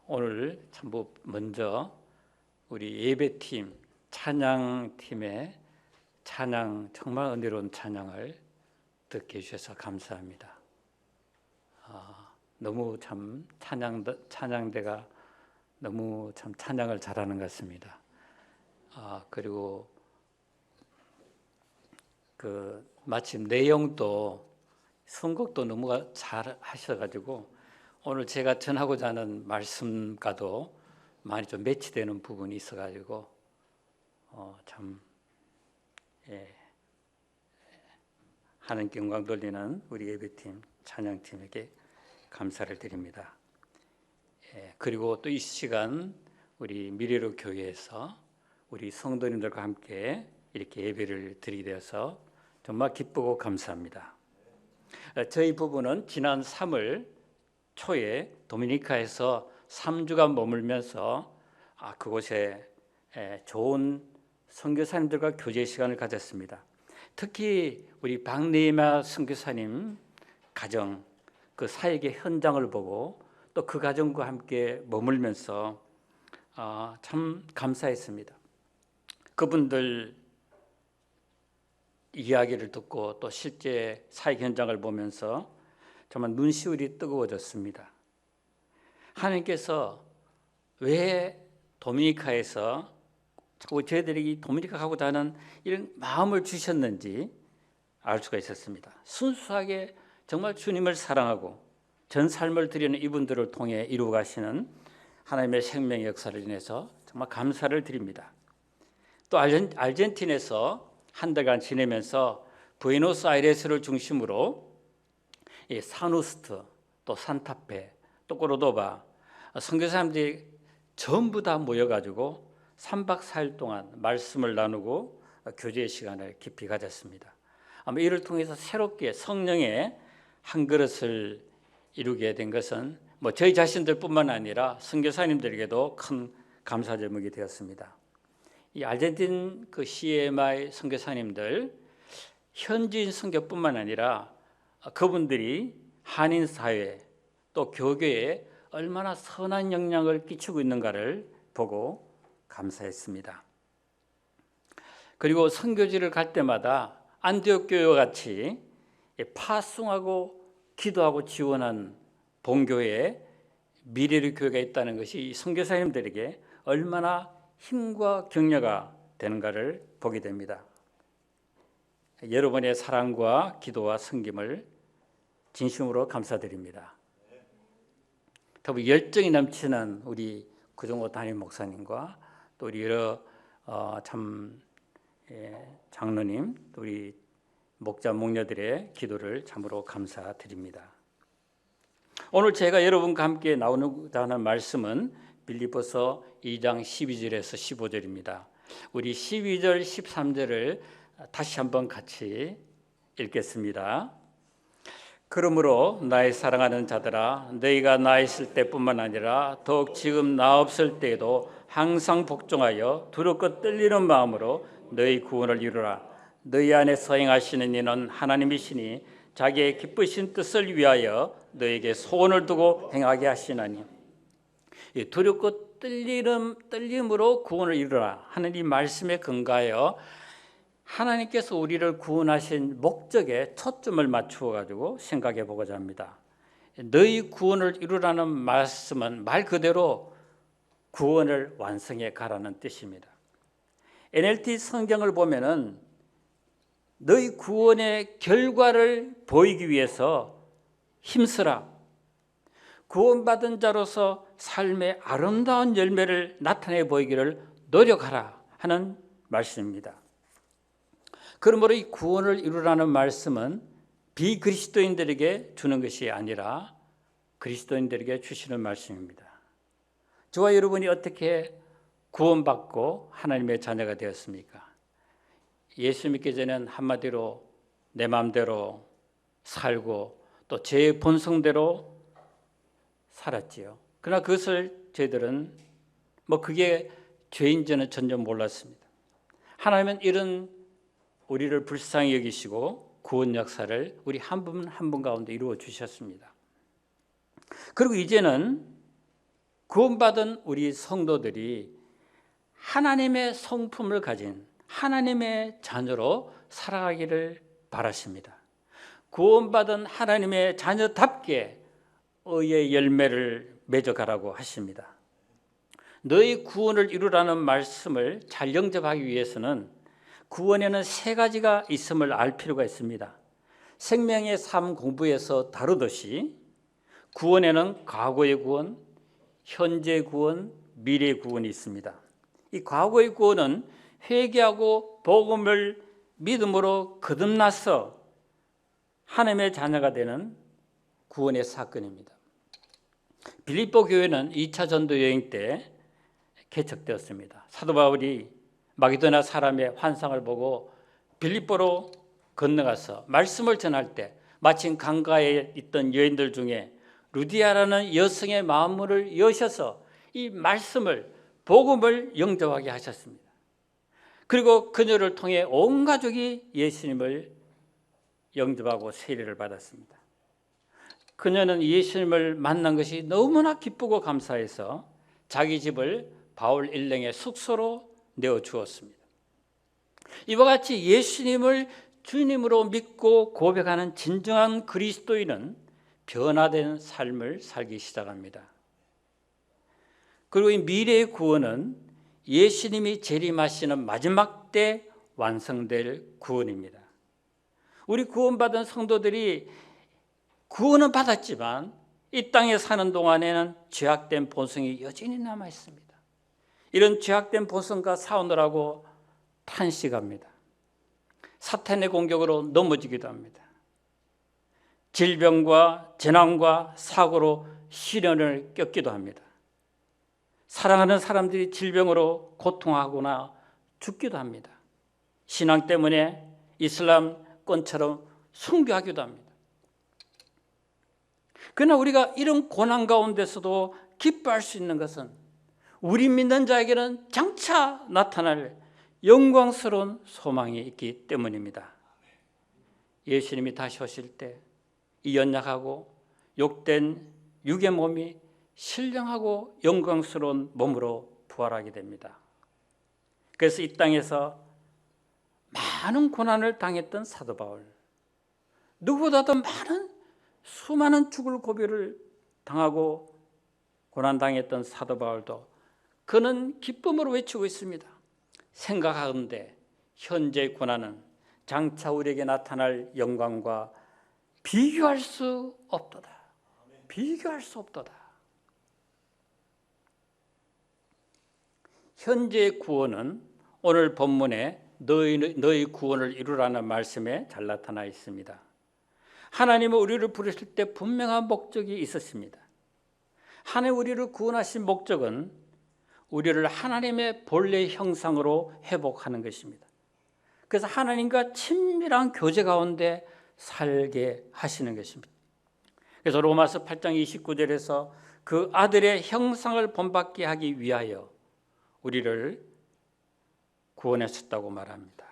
오늘 참 먼저 우리 예배팀, 찬양팀의 찬양, 정말 은혜로운 찬양을 듣게 해주셔서 감사합니다. 너무 참 찬양대가 너무 참 찬양을 잘하는 것 같습니다. 그리고 마침 내용도 선곡도 너무 잘 하셔가지고 오늘 제가 전하고자 하는 말씀과도 많이 좀 매치되는 부분이 있어가지고 하나님께 영광 돌리는 우리 예배팀, 찬양팀에게 감사를 드립니다. 그리고 또 이 시간 우리 미래로 교회에서 우리 성도님들과 함께 이렇게 예배를 드리게 되어서 정말 기쁘고 감사합니다. 저희 부부는 지난 3월 초에 도미니카에서 3주간 머물면서 그곳에 좋은 선교사님들과 교제 시간을 가졌습니다. 특히 우리 박네이마 선교사님 가정, 그 사역의 현장을 보고 또 그 가정과 함께 머물면서 참 감사했습니다. 그분들 이야기를 듣고 또 실제 사역 현장을 보면서 정말 눈시울이 뜨거워졌습니다. 하나님께서 왜 도미니카에서 자꾸 저희들이 도미니카 가고자 하는 이런 마음을 주셨는지 알 수가 있었습니다. 순수하게 정말 주님을 사랑하고 전 삶을 드리는 이분들을 통해 이루어 가시는 하나님의 생명의 역사를 인해서 정말 감사를 드립니다. 또 아르헨티나에서 한 달간 지내면서 부에노스아이레스를 중심으로 사누스트, 또 산타페, 또 꼬르도바 선교사님들이 전부 다 모여가지고 3박 4일 동안 말씀을 나누고 교제의 시간을 깊이 가졌습니다. 아마 이를 통해서 새롭게 성령의 한 그릇을 이루게 된 것은 저희 자신들뿐만 아니라 선교사님들에게도 큰 감사 제목이 되었습니다. 이 아르헨틴 CMI 선교사님들 현지인 선교뿐만 아니라 그분들이 한인 사회 또 교계에 얼마나 선한 영향을 끼치고 있는가를 보고 감사했습니다. 그리고 선교지를 갈 때마다 안디옥 교회와 같이 파송하고 기도하고 지원한 본교회에 미래의 교회가 있다는 것이 선교사님들에게 얼마나 힘과 격려가 되는가를 보게 됩니다. 여러분의 사랑과 기도와 섬김을 진심으로 감사드립니다. 더불어 열정이 넘치는 우리 구정호 담임 목사님과 또 우리 여러 장로님, 또 우리 목자 목녀들의 기도를 참으로 감사드립니다. 오늘 제가 여러분과 함께 나누고자 하는 말씀은 빌립보서 2장 12절에서 15절입니다. 우리 12절, 13절을 다시 한번 같이 읽겠습니다. 그러므로 나의 사랑하는 자들아, 너희가 나 있을 때뿐만 아니라 더욱 지금 나 없을 때에도 항상 복종하여 두렵고 떨리는 마음으로 너희 구원을 이루라. 너희 안에 서행하시는 이는 하나님이시니 자기의 기쁘신 뜻을 위하여 너에게 소원을 두고 행하게 하시나니. 두렵고 떨림으로 구원을 이루라 하는 이 말씀에 근거하여 하나님께서 우리를 구원하신 목적에 초점을 맞추어 가지고 생각해 보고자 합니다. 너희 구원을 이루라는 말씀은 말 그대로 구원을 완성해 가라는 뜻입니다. NLT 성경을 보면은 너희 구원의 결과를 보이기 위해서 힘쓰라. 구원받은 자로서 삶의 아름다운 열매를 나타내 보이기를 노력하라 하는 말씀입니다. 그러므로 이 구원을 이루라는 말씀은 비그리스도인들에게 주는 것이 아니라 그리스도인들에게 주시는 말씀입니다. 저와 여러분이 어떻게 구원받고 하나님의 자녀가 되었습니까? 예수 믿기 전에는 한마디로 내 마음대로 살고 또 제 본성대로 살았지요. 그러나 그것을 저희들은 그게 죄인지는 전혀 몰랐습니다. 하나님은 이런 우리를 불쌍히 여기시고 구원 역사를 우리 한 분 한 분 가운데 이루어 주셨습니다. 그리고 이제는 구원받은 우리 성도들이 하나님의 성품을 가진 하나님의 자녀로 살아가기를 바라십니다. 구원받은 하나님의 자녀답게 의의 열매를 맺어가라고 하십니다. 너희 구원을 이루라는 말씀을 잘 영접하기 위해서는 구원에는 세 가지가 있음을 알 필요가 있습니다. 생명의 삶 공부에서 다루듯이 구원에는 과거의 구원, 현재 구원, 미래 구원이 있습니다. 이 과거의 구원은 회개하고 복음을 믿음으로 거듭나서 하나님의 자녀가 되는 구원의 사건입니다. 빌립보 교회는 2차 전도 여행 때 개척되었습니다. 사도 바울이 마게도냐 사람의 환상을 보고 빌립보로 건너가서 말씀을 전할 때 마침 강가에 있던 여인들 중에 루디아라는 여성의 마음을 여셔서 이 말씀을 복음을 영접하게 하셨습니다. 그리고 그녀를 통해 온 가족이 예수님을 영접하고 세례를 받았습니다. 그녀는 예수님을 만난 것이 너무나 기쁘고 감사해서 자기 집을 바울 일행의 숙소로 내어주었습니다. 이와 같이 예수님을 주님으로 믿고 고백하는 진정한 그리스도인은 변화된 삶을 살기 시작합니다. 그리고 이 미래의 구원은 예수님이 재림하시는 마지막 때 완성될 구원입니다. 우리 구원받은 성도들이 구원은 받았지만 이 땅에 사는 동안에는 죄악된 본성이 여전히 남아 있습니다. 이런 죄악된 본성과 싸우느라고 탄식합니다. 사탄의 공격으로 넘어지기도 합니다. 질병과 재난과 사고로 시련을 겪기도 합니다. 사랑하는 사람들이 질병으로 고통하거나 죽기도 합니다. 신앙 때문에 이슬람권처럼 순교하기도 합니다. 그러나 우리가 이런 고난 가운데서도 기뻐할 수 있는 것은 우리 믿는 자에게는 장차 나타날 영광스러운 소망이 있기 때문입니다. 예수님이 다시 오실 때 이 연약하고 욕된 육의 몸이 신령하고 영광스러운 몸으로 부활하게 됩니다. 그래서 이 땅에서 많은 고난을 당했던 사도 바울, 누구보다도 수많은 죽을 고비를 당하고 고난당했던 사도 바울도 그는 기쁨으로 외치고 있습니다. 생각하건대 현재 고난은 장차 우리에게 나타날 영광과 비교할 수 없도다. 비교할 수 없도다. 현재의 구원은 오늘 본문에 너희 구원을 이루라는 말씀에 잘 나타나 있습니다. 하나님은 우리를 부르실 때 분명한 목적이 있었습니다. 하나님 우리를 구원하신 목적은 우리를 하나님의 본래 형상으로 회복하는 것입니다. 그래서 하나님과 친밀한 교제 가운데 살게 하시는 것입니다. 그래서 로마서 8장 29절에서 그 아들의 형상을 본받게 하기 위하여 우리를 구원하셨다고 말합니다.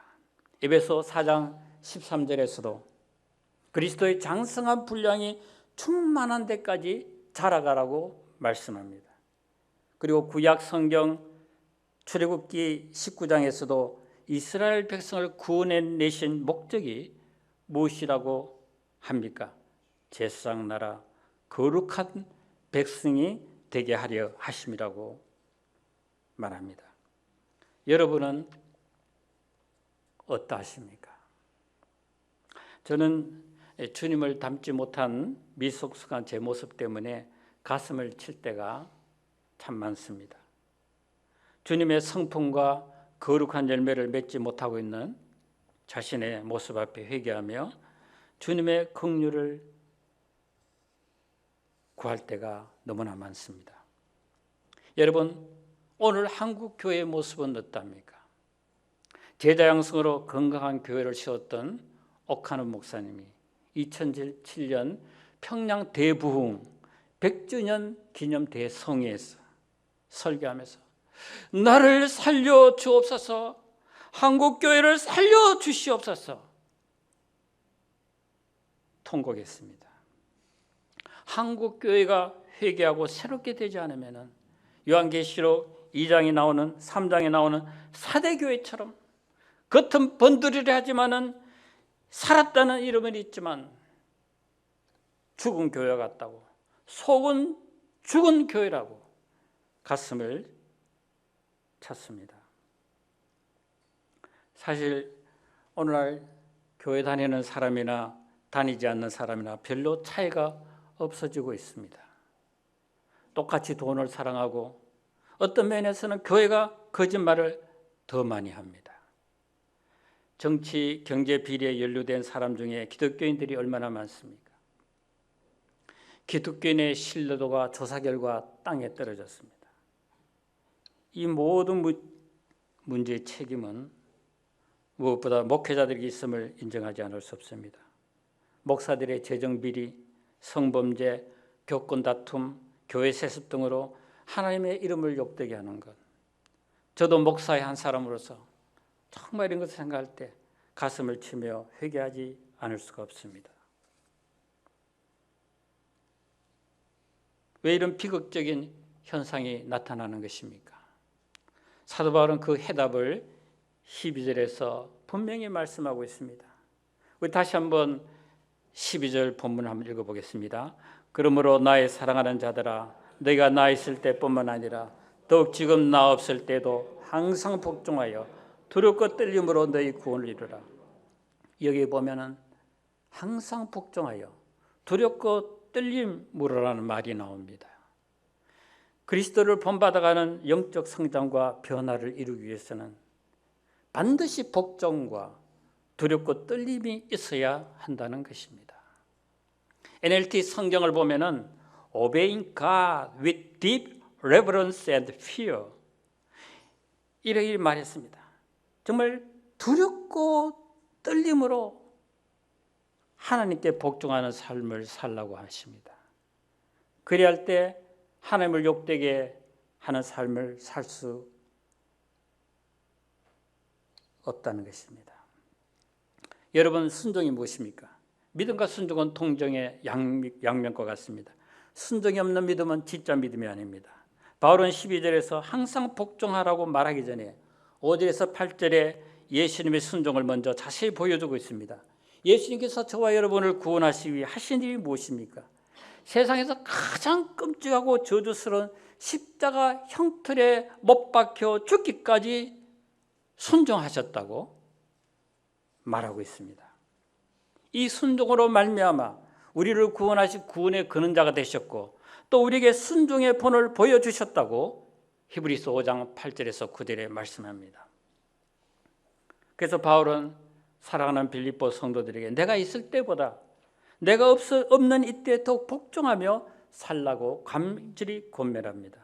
에베소 4장 13절에서도 그리스도의 장성한 분량이 충만한 데까지 자라가라고 말씀합니다. 그리고 구약 성경 출애굽기 19장에서도 이스라엘 백성을 구원해내신 목적이 무엇이라고 합니까? 제사장 나라 거룩한 백성이 되게 하려 하심이라고 말합니다. 여러분은 어떠하십니까? 저는 주님을 닮지 못한 미숙숙한 제 모습 때문에 가슴을 칠 때가 참 많습니다. 주님의 성품과 거룩한 열매를 맺지 못하고 있는 자신의 모습 앞에 회개하며 주님의 긍휼을 구할 때가 너무나 많습니다. 여러분, 오늘 한국 교회의 모습은 어떻습니까? 제자 양성으로 건강한 교회를 세웠던 옥하는 목사님이 2007년 평양 대부흥 100주년 기념 대성회에서 설교하면서 나를 살려 주옵소서, 한국 교회를 살려 주시옵소서 통곡했습니다. 한국 교회가 회개하고 새롭게 되지 않으면 요한계시록 2장에 나오는 3장에 나오는 사대교회처럼 겉은 번들이려 하지만은 살았다는 이름은 있지만 죽은 교회 같다고, 속은 죽은 교회라고 가슴을 찼습니다. 사실 오늘날 교회 다니는 사람이나 다니지 않는 사람이나 별로 차이가 없어지고 있습니다. 똑같이 돈을 사랑하고 어떤 면에서는 교회가 거짓말을 더 많이 합니다. 정치, 경제 비리에 연루된 사람 중에 기독교인들이 얼마나 많습니까? 기독교인의 신뢰도가 조사 결과 땅에 떨어졌습니다. 이 모든 문제의 책임은 무엇보다 목회자들에게 있음을 인정하지 않을 수 없습니다. 목사들의 재정 비리, 성범죄, 교권 다툼, 교회 세습 등으로 하나님의 이름을 욕되게 하는 것, 저도 목사의 한 사람으로서 정말 이런 것을 생각할 때 가슴을 치며 회개하지 않을 수가 없습니다. 왜 이런 비극적인 현상이 나타나는 것입니까? 사도 바울은 그 해답을 12절에서 분명히 말씀하고 있습니다. 우리 다시 한번 12절 본문을 한번 읽어보겠습니다. 그러므로 나의 사랑하는 자들아, 너희가 나 있을 때뿐만 아니라 더욱 지금 나 없을 때도 항상 복종하여 두렵고 떨림으로 너희 구원을 이루라. 여기 보면은 항상 복종하여 두렵고 떨림으로라는 말이 나옵니다. 그리스도를 본받아가는 영적 성장과 변화를 이루기 위해서는 반드시 복종과 두렵고 떨림이 있어야 한다는 것입니다. NLT 성경을 보면은 Obeying God with deep reverence and fear 이렇게 말했습니다. 정말 두렵고 떨림으로 하나님께 복종하는 삶을 살라고 하십니다. 그래야 할 때 하나님을 욕되게 하는 삶을 살 수 없다는 것입니다. 여러분, 순종이 무엇입니까? 믿음과 순종은 동정의 양면과 같습니다. 순종이 없는 믿음은 진짜 믿음이 아닙니다. 바울은 12절에서 항상 복종하라고 말하기 전에 5절에서 8절에 예수님의 순종을 먼저 자세히 보여주고 있습니다. 예수님께서 저와 여러분을 구원하시기 위해 하신 일이 무엇입니까? 세상에서 가장 끔찍하고 저주스러운 십자가 형틀에 못 박혀 죽기까지 순종하셨다고 말하고 있습니다. 이 순종으로 말미암아 우리를 구원하신 구원의 근원자가 되셨고 또 우리에게 순종의 본을 보여주셨다고 히브리서 5장 8절에서 9절에 말씀합니다. 그래서 바울은 사랑하는 빌립보 성도들에게 내가 있을 때보다 내가 없는 이때 더 복종하며 살라고 간절히 권면합니다.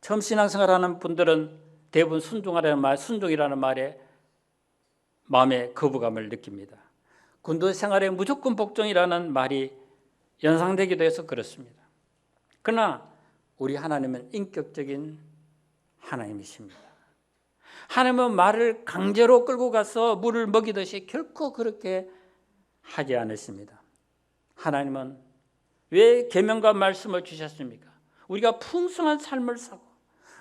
처음 신앙생활하는 분들은 대부분 순종이라는 말에 마음에 거부감을 느낍니다. 군도 생활에 무조건 복종이라는 말이 연상되기도 해서 그렇습니다. 그러나 우리 하나님은 인격적인 하나님이십니다. 하나님은 말을 강제로 끌고 가서 물을 먹이듯이 결코 그렇게 하지 않으십니다. 하나님은 왜 계명과 말씀을 주셨습니까? 우리가 풍성한 삶을 사고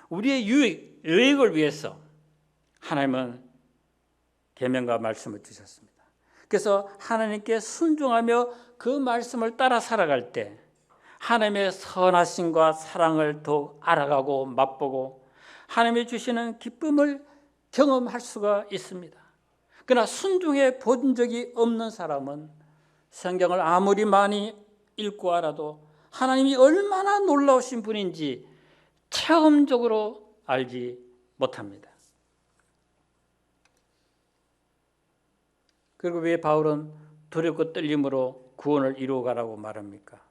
우리의 유익을 위해서 하나님은 계명과 말씀을 주셨습니다. 그래서 하나님께 순종하며 그 말씀을 따라 살아갈 때 하나님의 선하심과 사랑을 더욱 알아가고 맛보고 하나님이 주시는 기쁨을 경험할 수가 있습니다. 그러나 순종해 본 적이 없는 사람은 성경을 아무리 많이 읽고 알아도 하나님이 얼마나 놀라우신 분인지 체험적으로 알지 못합니다. 그리고 왜 바울은 두렵고 떨림으로 구원을 이루어가라고 말합니까?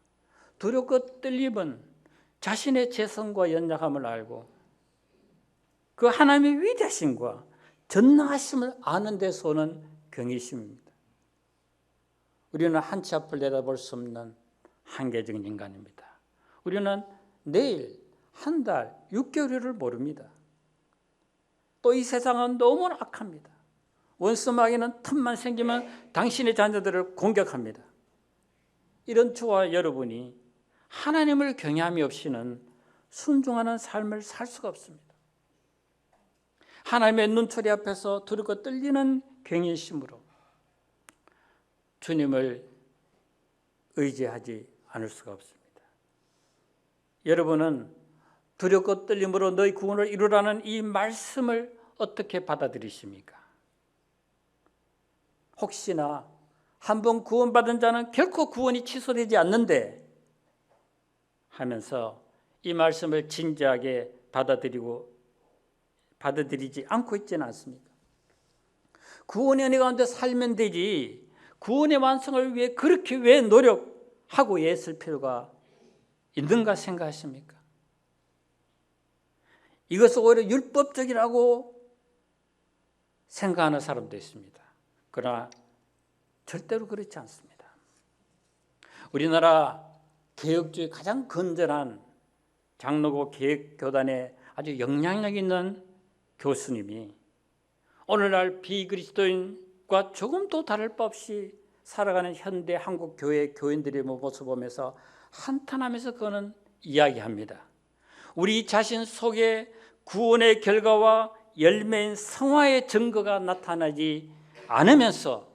두렵고 떨림은 자신의 재성과 연약함을 알고 그 하나님의 위대하심과 전능하심을 아는 데서 오는 경외심입니다. 우리는 한치 앞을 내다볼 수 없는 한계적인 인간입니다. 우리는 내일, 한 달, 6개월을 모릅니다. 또 이 세상은 너무나 악합니다. 원수 마귀는 틈만 생기면 당신의 자녀들을 공격합니다. 이런 저와 여러분이 하나님을 경외함이 없이는 순종하는 삶을 살 수가 없습니다. 하나님의 눈초리 앞에서 두렵고 떨리는 경외심으로 주님을 의지하지 않을 수가 없습니다. 여러분은 두렵고 떨림으로 너희 구원을 이루라는 이 말씀을 어떻게 받아들이십니까? 혹시나 한번 구원받은 자는 결코 구원이 취소되지 않는데 하면서 이 말씀을 진지하게 받아들이지 않고 있지는 않습니까? 구원의 은혜 가운데 살면 되지 구원의 완성을 위해 그렇게 왜 노력하고 애쓸 필요가 있는가 생각하십니까? 이것을 오히려 율법적이라고 생각하는 사람도 있습니다. 그러나 절대로 그렇지 않습니다. 우리나라 개혁주의 가장 건전한 장로교 개혁교단의 아주 영향력 있는 교수님이 오늘날 비그리스도인과 조금도 다를 바 없이 살아가는 현대 한국 교회 교인들의 모습을 보면서 한탄하면서 그는 이야기합니다. 우리 자신 속에 구원의 결과와 열매인 성화의 증거가 나타나지 않으면서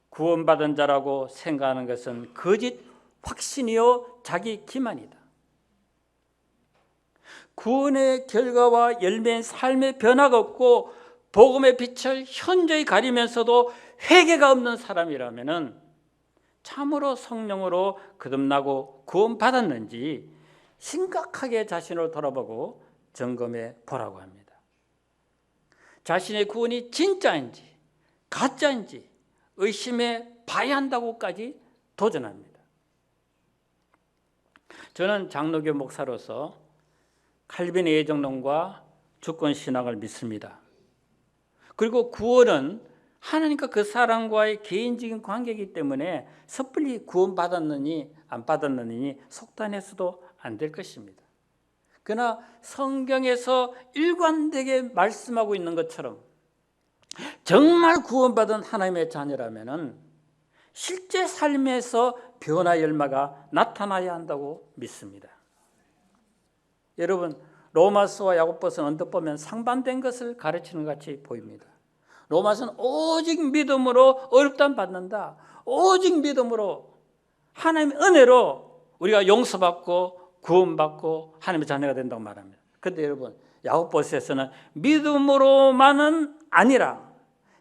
구원받은 자라고 생각하는 것은 거짓 확신이요 자기 기만이다. 구원의 결과와 열매인 삶의 변화가 없고 복음의 빛을 현저히 가리면서도 회개가 없는 사람이라면 참으로 성령으로 거듭나고 구원받았는지 심각하게 자신을 돌아보고 점검해 보라고 합니다. 자신의 구원이 진짜인지 가짜인지 의심해 봐야 한다고까지 도전합니다. 저는 장로교 목사로서 칼빈의 예정론과 주권신학을 믿습니다. 그리고 구원은 하나님과 그 사람과의 개인적인 관계이기 때문에 섣불리 구원받았느니 안 받았느니 속단해서도 안 될 것입니다. 그러나 성경에서 일관되게 말씀하고 있는 것처럼 정말 구원받은 하나님의 자녀라면 실제 삶에서 변화 열매가 나타나야 한다고 믿습니다. 여러분, 로마서와 야고보서는 언뜻 보면 상반된 것을 가르치는 것 같이 보입니다. 로마서는 오직 믿음으로 어렵다면 받는다. 오직 믿음으로 하나님의 은혜로 우리가 용서받고 구원받고 하나님의 자녀가 된다고 말합니다. 그런데 여러분, 야고보서에서는 믿음으로만은 아니라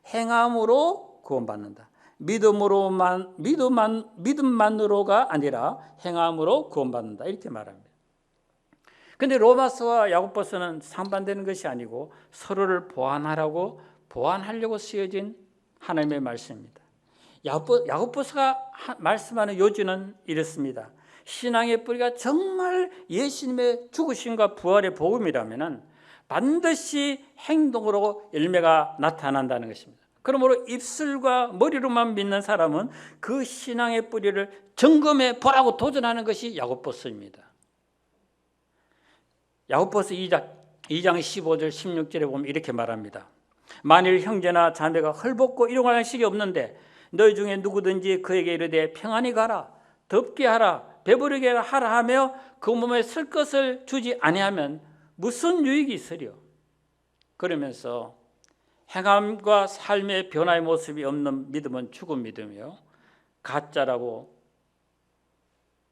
행함으로 구원받는다. 믿음만으로가 아니라 행함으로 구원받는다. 이렇게 말합니다. 그런데 로마서와 야고보서는 상반되는 것이 아니고 서로를 보완하려고 쓰여진 하나님의 말씀입니다. 야고보서가 말씀하는 요지는 이렇습니다. 신앙의 뿌리가 정말 예수님의 죽으심과 부활의 복음이라면 반드시 행동으로 열매가 나타난다는 것입니다. 그러므로 입술과 머리로만 믿는 사람은 그 신앙의 뿌리를 점검해 보라고 도전하는 것이 야고보서입니다. 야고보서 2장 15절 16절에 보면 이렇게 말합니다. 만일 형제나 자매가 헐벗고 일용할 식이 없는데 너희 중에 누구든지 그에게 이르되 평안히 가라 덥게 하라 배부르게 하라 하며 그 몸에 쓸 것을 주지 아니하면 무슨 유익이 있으리요? 그러면서 행함과 삶의 변화의 모습이 없는 믿음은 죽은 믿음이요 가짜라고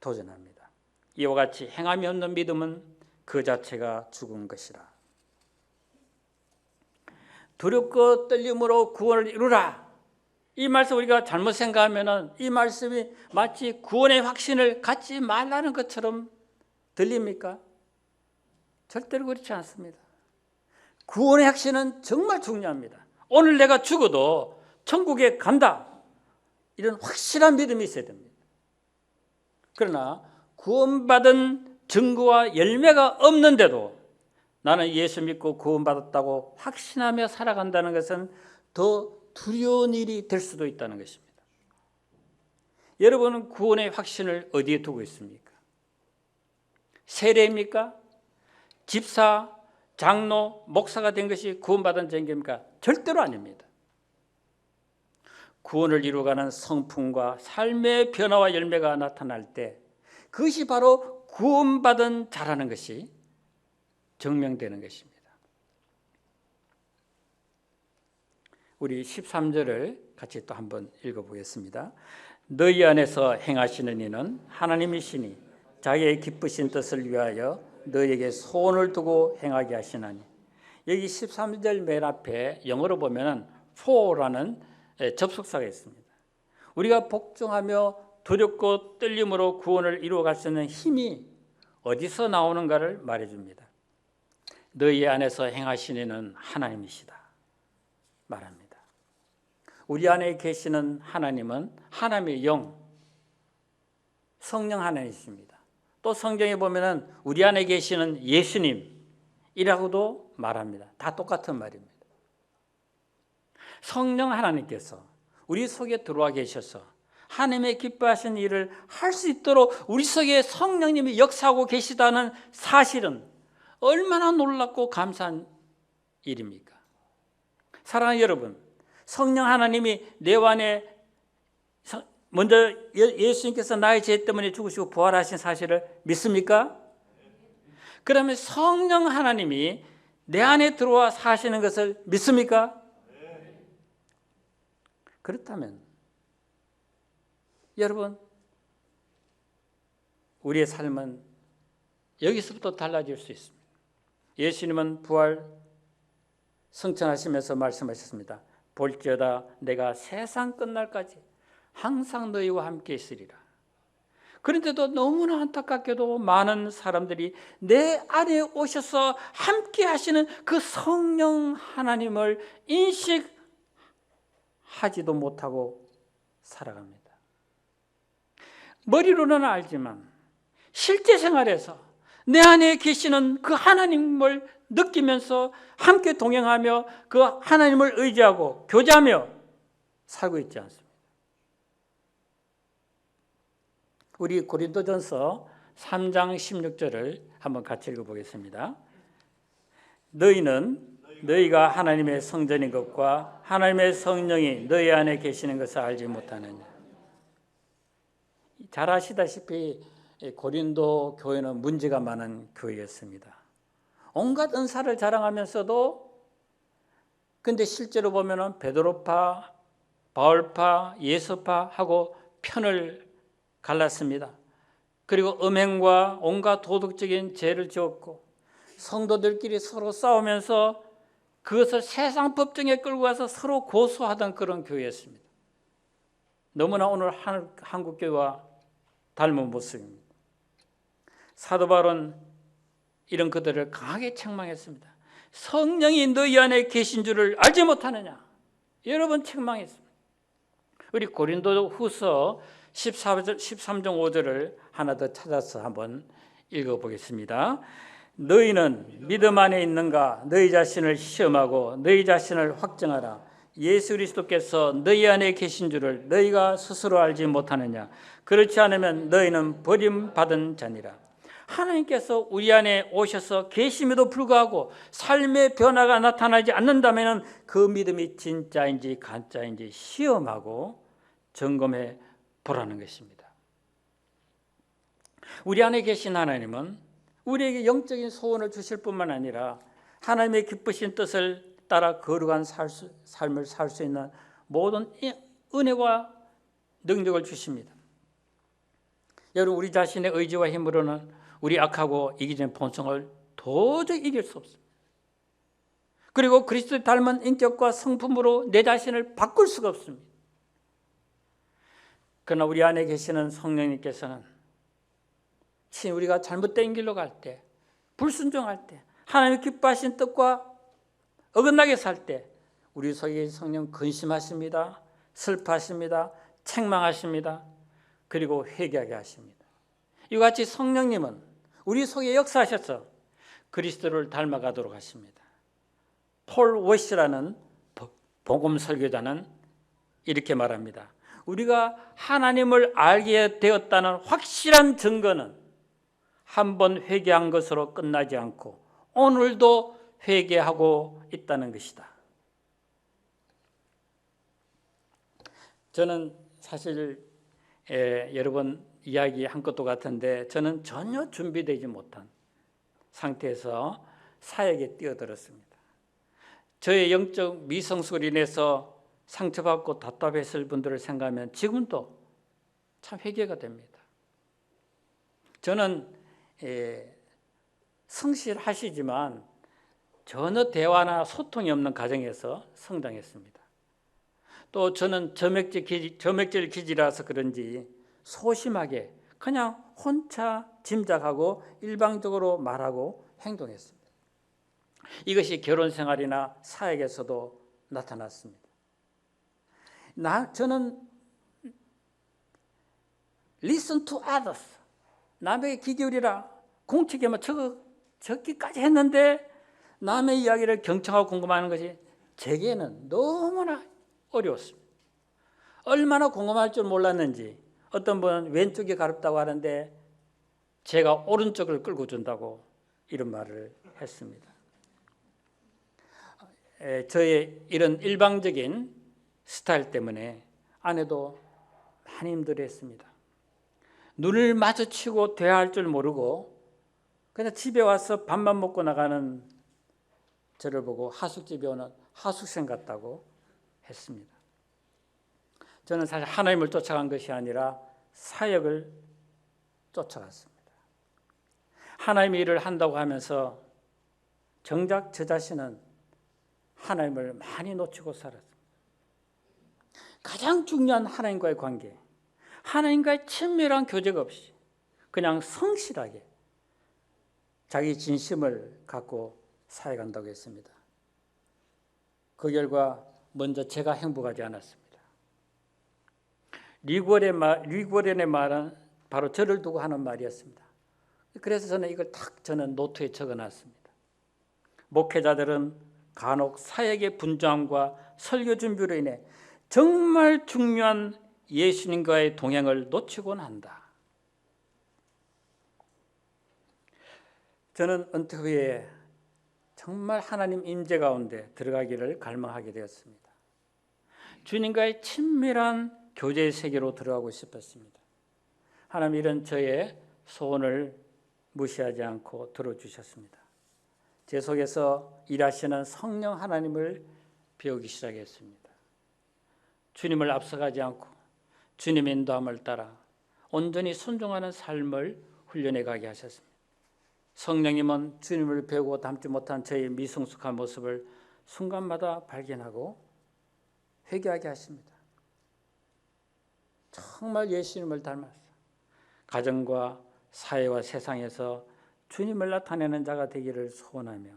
도전합니다. 이와 같이 행함이 없는 믿음은 그 자체가 죽은 것이라. 두렵고 떨림으로 구원을 이루라. 이 말씀 우리가 잘못 생각하면 이 말씀이 마치 구원의 확신을 갖지 말라는 것처럼 들립니까? 절대로 그렇지 않습니다. 구원의 확신은 정말 중요합니다. 오늘 내가 죽어도 천국에 간다. 이런 확실한 믿음이 있어야 됩니다. 그러나 구원받은 증거와 열매가 없는데도 나는 예수 믿고 구원받았다고 확신하며 살아간다는 것은 더 두려운 일이 될 수도 있다는 것입니다. 여러분은 구원의 확신을 어디에 두고 있습니까? 세례입니까? 집사, 장로, 목사가 된 것이 구원받은 증거입니까? 절대로 아닙니다. 구원을 이루어가는 성품과 삶의 변화와 열매가 나타날 때 그것이 바로 구원받은 자라는 것이 증명되는 것입니다. 우리 13절을 같이 또 한번 읽어보겠습니다. 너희 안에서 행하시는 이는 하나님이시니 자기의 기쁘신 뜻을 위하여 너희에게 소원을 두고 행하게 하시나니. 여기 13절 맨 앞에 영어로 보면 for라는 접속사가 있습니다. 우리가 복종하며 두렵고 떨림으로 구원을 이루어갈 수 있는 힘이 어디서 나오는가를 말해줍니다. 너희 안에서 행하시는 이는 하나님이시다 말합니다. 우리 안에 계시는 하나님은 하나님의 영, 성령 하나님이십니다. 또 성경에 보면 우리 안에 계시는 예수님이라고도 말합니다. 다 똑같은 말입니다. 성령 하나님께서 우리 속에 들어와 계셔서 하나님의 기뻐하신 일을 할 수 있도록 우리 속에 성령님이 역사하고 계시다는 사실은 얼마나 놀랍고 감사한 일입니까? 사랑하는 여러분, 성령 하나님이 내 안에 먼저 예수님께서 나의 죄 때문에 죽으시고 부활하신 사실을 믿습니까? 그러면 성령 하나님이 내 안에 들어와 사시는 것을 믿습니까? 그렇다면 여러분, 우리의 삶은 여기서부터 달라질 수 있습니다. 예수님은 부활 승천하시면서 말씀하셨습니다. 볼지어다 내가 세상 끝날까지 항상 너희와 함께 있으리라. 그런데도 너무나 안타깝게도 많은 사람들이 내 안에 오셔서 함께 하시는 그 성령 하나님을 인식하지도 못하고 살아갑니다. 머리로는 알지만 실제 생활에서 내 안에 계시는 그 하나님을 느끼면서 함께 동행하며 그 하나님을 의지하고 교제하며 살고 있지 않습니다. 우리 고린도전서 3장 16절을 한번 같이 읽어보겠습니다. 너희는 너희가 하나님의 성전인 것과 하나님의 성령이 너희 안에 계시는 것을 알지 못하느냐. 잘 아시다시피 고린도 교회는 문제가 많은 교회였습니다. 온갖 은사를 자랑하면서도 근데 실제로 보면은 베드로파, 바울파, 예수파 하고 편을 갈랐습니다. 그리고 음행과 온갖 도덕적인 죄를 지었고 성도들끼리 서로 싸우면서 그것을 세상 법정에 끌고 가서 서로 고소하던 그런 교회였습니다. 너무나 오늘 한국 교회와 닮은 모습입니다. 사도 바울은 이런 그들을 강하게 책망했습니다. 성령이 너희 안에 계신 줄을 알지 못하느냐. 여러 번 책망했습니다. 우리 고린도 후서 13장 5절을 하나 더 찾아서 한번 읽어보겠습니다. 너희는 믿음 안에 있는가 너희 자신을 시험하고 너희 자신을 확정하라. 예수 그리스도께서 너희 안에 계신 줄을 너희가 스스로 알지 못하느냐. 그렇지 않으면 너희는 버림받은 자니라. 하나님께서 우리 안에 오셔서 계심에도 불구하고 삶의 변화가 나타나지 않는다면 그 믿음이 진짜인지 가짜인지 시험하고 점검해 보라는 것입니다. 우리 안에 계신 하나님은 우리에게 영적인 소원을 주실 뿐만 아니라 하나님의 기쁘신 뜻을 따라 거룩한 삶을 살 수 있는 모든 은혜와 능력을 주십니다. 여러분, 우리 자신의 의지와 힘으로는 우리 악하고 이기적인 본성을 도저히 이길 수 없습니다. 그리고 그리스도를 닮은 인격과 성품으로 내 자신을 바꿀 수가 없습니다. 그러나 우리 안에 계시는 성령님께서는 우리가 잘못된 길로 갈 때, 불순종할 때, 하나님의 기뻐하신 뜻과 어긋나게 살 때 우리 속에 성령 근심하십니다. 슬퍼하십니다. 책망하십니다. 그리고 회개하게 하십니다. 이와 같이 성령님은 우리 속에 역사하셔서 그리스도를 닮아가도록 하십니다. 폴 워시라는 복음 설교자는 이렇게 말합니다. 우리가 하나님을 알게 되었다는 확실한 증거는 한 번 회개한 것으로 끝나지 않고 오늘도 회개하고 있다는 것이다. 저는 사실 여러 번 이야기한 것도 같은데 저는 전혀 준비되지 못한 상태에서 사역에 뛰어들었습니다. 저의 영적 미성숙으로 인해서 상처받고 답답했을 분들을 생각하면 지금도 참 회개가 됩니다. 저는 성실하시지만 전혀 대화나 소통이 없는 가정에서 성장했습니다. 또 저는 점액질 기질이라서 그런지 소심하게 그냥 혼자 짐작하고 일방적으로 말하고 행동했습니다. 이것이 결혼 생활이나 사역에서도 나타났습니다. 저는 listen to others, 남에게 귀 기울이라, 공책에만 적기까지 했는데 남의 이야기를 경청하고 궁금해하는 것이 제게는 너무나 어려웠습니다. 얼마나 궁금할 줄 몰랐는지 어떤 분은 왼쪽이 가렵다고 하는데 제가 오른쪽을 끌고 준다고 이런 말을 했습니다. 저의 이런 일방적인 스타일 때문에 아내도 많이 힘들어했습니다. 눈을 마주치고 대화할 줄 모르고 그냥 집에 와서 밥만 먹고 나가는 저를 보고 하숙집에 오는 하숙생 같다고 했습니다. 저는 사실 하나님을 쫓아간 것이 아니라 사역을 쫓아갔습니다. 하나님의 일을 한다고 하면서 정작 저 자신은 하나님을 많이 놓치고 살았습니다. 가장 중요한 하나님과의 관계, 하나님과의 친밀한 교제가 없이 그냥 성실하게 자기 진심을 갖고 사역한다고 했습니다. 그 결과 먼저 제가 행복하지 않았습니다. 리고렌의 말은 바로 저를 두고 하는 말이었습니다. 그래서 저는 이걸 저는 노트에 적어놨습니다. 목회자들은 간혹 사역의 분주함과 설교 준비로 인해 정말 중요한 예수님과의 동행을 놓치곤 한다. 저는 은퇴 후에 정말 하나님 임재 가운데 들어가기를 갈망하게 되었습니다. 주님과의 친밀한 교제의 세계로 들어가고 싶었습니다. 하나님 이런 저의 소원을 무시하지 않고 들어주셨습니다. 제 속에서 일하시는 성령 하나님을 배우기 시작했습니다. 주님을 앞서가지 않고 주님의 인도함을 따라 온전히 순종하는 삶을 훈련해 가게 하셨습니다. 성령님은 주님을 배우고 닮지 못한 저의 미성숙한 모습을 순간마다 발견하고 회개하게 하십니다. 정말 예수님을 닮았어. 가정과 사회와 세상에서 주님을 나타내는 자가 되기를 소원하며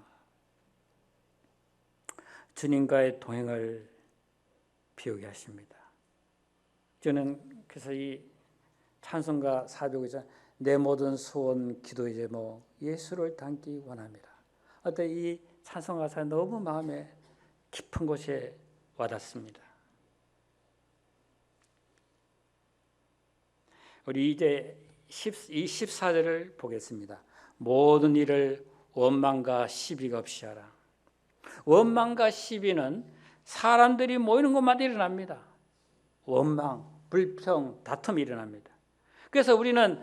주님과의 동행을 배우게 하십니다. 저는 그래서 이 찬송가 400장 내 모든 소원 기도의 제목 예수를 닮기 원합니다. 어때 이 찬송 가사 너무 마음에 깊은 곳에 와닿습니다. 우리 이제 14절을 보겠습니다. 모든 일을 원망과 시비가 없이 하라. 원망과 시비는 사람들이 모이는 곳마다 일어납니다. 원망, 불평, 다툼이 일어납니다. 그래서 우리는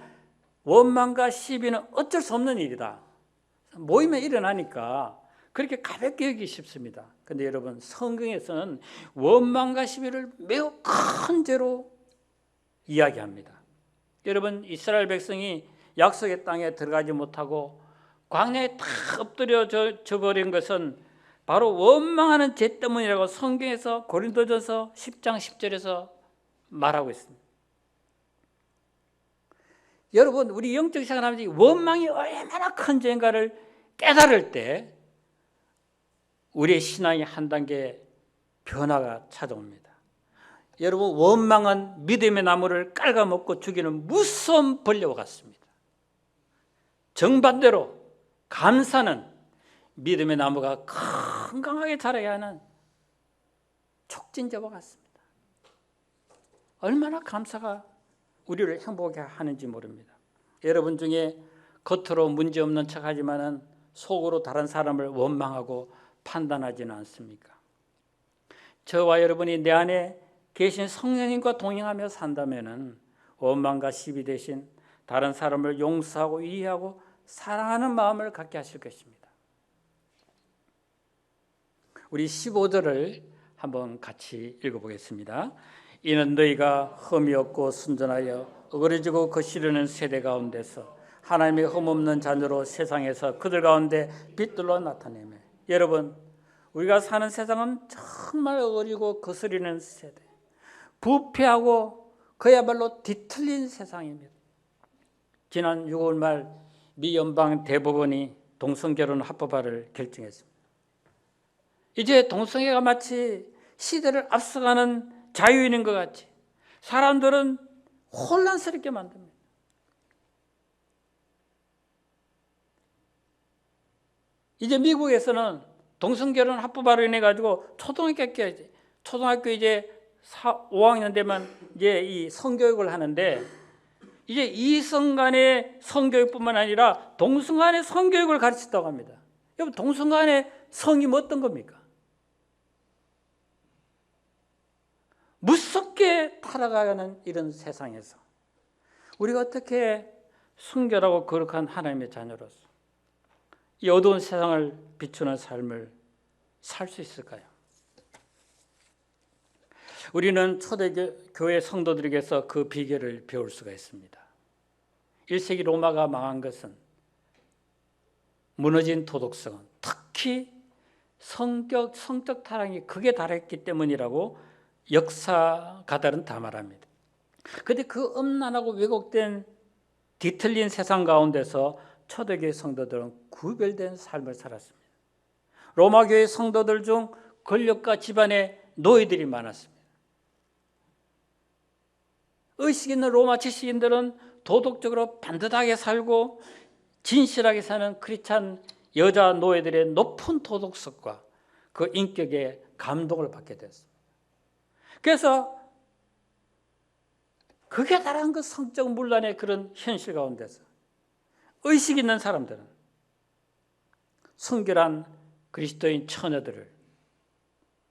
원망과 시비는 어쩔 수 없는 일이다. 모이면 일어나니까 그렇게 가볍게 여기기 쉽습니다. 그런데 여러분 성경에서는 원망과 시비를 매우 큰 죄로 이야기합니다. 여러분 이스라엘 백성이 약속의 땅에 들어가지 못하고 광야에 다 엎드려져 버린 것은 바로 원망하는 죄 때문이라고 성경에서 고린도전서 10장 10절에서 말하고 있습니다. 여러분 우리 영적 생활하면서 원망이 얼마나 큰 죄인가를 깨달을 때 우리의 신앙이 한 단계 변화가 찾아옵니다. 여러분 원망은 믿음의 나무를 깔아먹고 죽이는 무서운 벌레와 같습니다. 정반대로 감사는 믿음의 나무가 건강하게 자라게 하는 촉진제와 같습니다. 얼마나 감사가 우리를 행복하게 하는지 모릅니다. 여러분 중에 겉으로 문제없는 척하지만은 속으로 다른 사람을 원망하고 판단하지는 않습니까? 저와 여러분이 내 안에 계신 성령님과 동행하며 산다면은 원망과 시비 대신 다른 사람을 용서하고 이해하고 사랑하는 마음을 갖게 하실 것입니다. 우리 15절을 한번 같이 읽어보겠습니다. 이는 너희가 흠이 없고 순전하여 어그러지고 거스르는 세대 가운데서 하나님의 흠없는 자녀로 세상에서 그들 가운데 빛들로 나타내며. 여러분, 우리가 사는 세상은 정말 어그리고 거스리는 세대, 부패하고 그야말로 뒤틀린 세상입니다. 지난 6월 말 미 연방 대법원이 동성결혼 합법화를 결정했습니다. 이제 동성애가 마치 시대를 앞서가는 자유인인 것 같이 사람들은 혼란스럽게 만듭니다. 이제 미국에서는 동성결혼 합법화로 인해 가지고 초등학교 이제 5학년 되면 이제 이 성교육을 하는데, 이제 이성 간의 성교육뿐만 아니라 동성 간의 성교육을 가르친다고 합니다. 여러분, 동성 간의 성이 어떤 겁니까? 무섭게 타락하는 이런 세상에서 우리가 어떻게 순결하고 거룩한 하나님의 자녀로서 이 어두운 세상을 비추는 삶을 살 수 있을까요? 우리는 초대교회 성도들에게서 그 비결을 배울 수가 있습니다. 1세기 로마가 망한 것은 무너진 도덕성은, 특히 성적 타락이 극에 달했기 때문이라고 역사가들은 다 말합니다. 그런데 그 음란하고 왜곡된 뒤틀린 세상 가운데서 초대교회 성도들은 구별된 삶을 살았습니다. 로마교회 성도들 중 권력과 집안의 노예들이 많았습니다. 의식 있는 로마 지식인들은 도덕적으로 반듯하게 살고 진실하게 사는 크리스찬 여자 노예들의 높은 도덕성과 그 인격에 감동을 받게 됐습니다. 그래서 극에 달한 그 성적 문란의 그런 현실 가운데서 의식 있는 사람들은 순결한 그리스도인 처녀들을,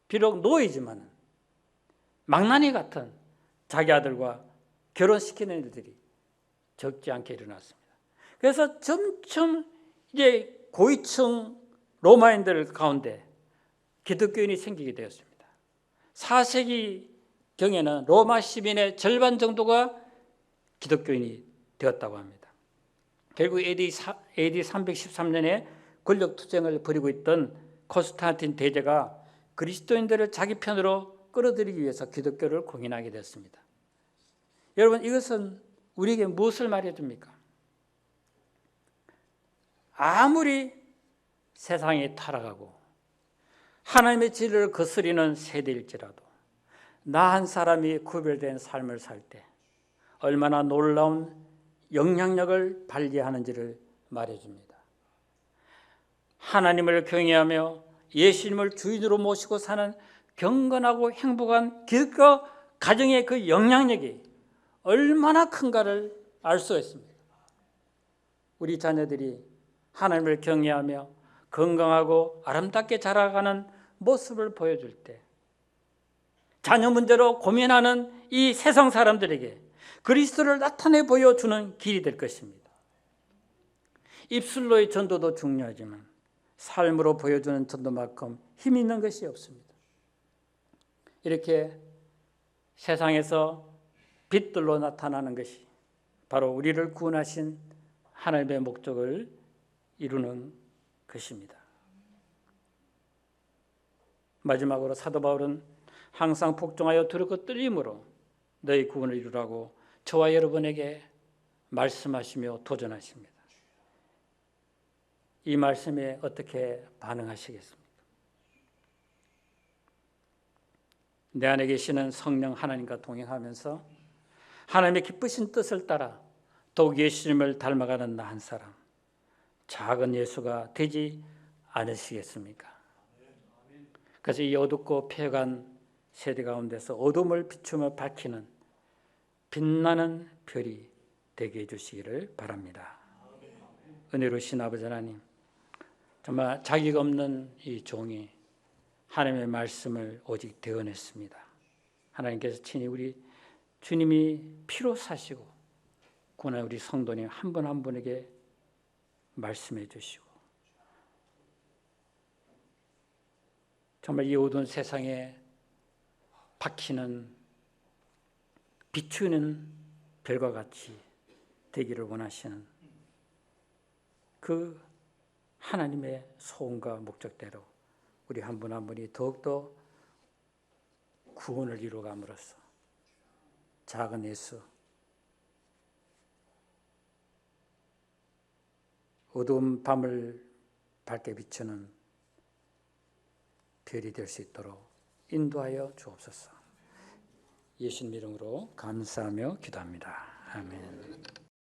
비록 노예지만 망나니 같은 자기 아들과 결혼시키는 일들이 적지 않게 일어났습니다. 그래서 점점 이제 고위층 로마인들 가운데 기독교인이 생기게 되었습니다. 4세기 경에는 로마 시민의 절반 정도가 기독교인이 되었다고 합니다. 결국 AD 313년에 권력 투쟁을 벌이고 있던 콘스탄틴 대제가 그리스도인들을 자기 편으로 끌어들이기 위해서 기독교를 공인하게 됐습니다. 여러분, 이것은 우리에게 무엇을 말해줍니까? 아무리 세상이 타락하고 하나님의 진리를 거스리는 세대일지라도 나 한 사람이 구별된 삶을 살 때 얼마나 놀라운 영향력을 발휘하는지를 말해줍니다. 하나님을 경외하며 예수님을 주인으로 모시고 사는 경건하고 행복한 기독교 가정의 그 영향력이 얼마나 큰가를 알 수 있습니다. 우리 자녀들이 하나님을 경외하며 건강하고 아름답게 자라가는 모습을 보여줄 때 자녀 문제로 고민하는 이 세상 사람들에게 그리스도를 나타내 보여주는 길이 될 것입니다. 입술로의 전도도 중요하지만 삶으로 보여주는 전도만큼 힘이 있는 것이 없습니다. 이렇게 세상에서 빛들로 나타나는 것이 바로 우리를 구원하신 하나님의 목적을 이루는 것입니다. 마지막으로 사도 바울은 항상 복종하여 두렵고 떨림으로 너희 구원을 이루라고 저와 여러분에게 말씀하시며 도전하십니다. 이 말씀에 어떻게 반응하시겠습니까? 내 안에 계시는 성령 하나님과 동행하면서 하나님의 기쁘신 뜻을 따라 더욱 예수님을 닮아가는 나 한 사람, 작은 예수가 되지 않으시겠습니까? 그래서 이 어둡고 폐간 세대 가운데서 어둠을 비추며 밝히는 빛나는 별이 되게 해주시기를 바랍니다. 은혜로우신 아버지 하나님, 정말 자기가 없는 이 종이 하나님의 말씀을 오직 대언했습니다. 하나님께서 친히 우리 주님이 피로 사시고 구원한 우리 성도님 한 분 한 분에게 말씀해 주시고 정말 이 어두운 세상에 박히는 비추는 별과 같이 되기를 원하시는 그 하나님의 소원과 목적대로 우리 한 분 한 분이 더욱더 구원을 이루어감으로써 작은 예수, 어두운 밤을 밝게 비추는 별이 될 수 있도록 인도하여 주옵소서. 예수님 이름으로 감사하며 기도합니다. 아멘.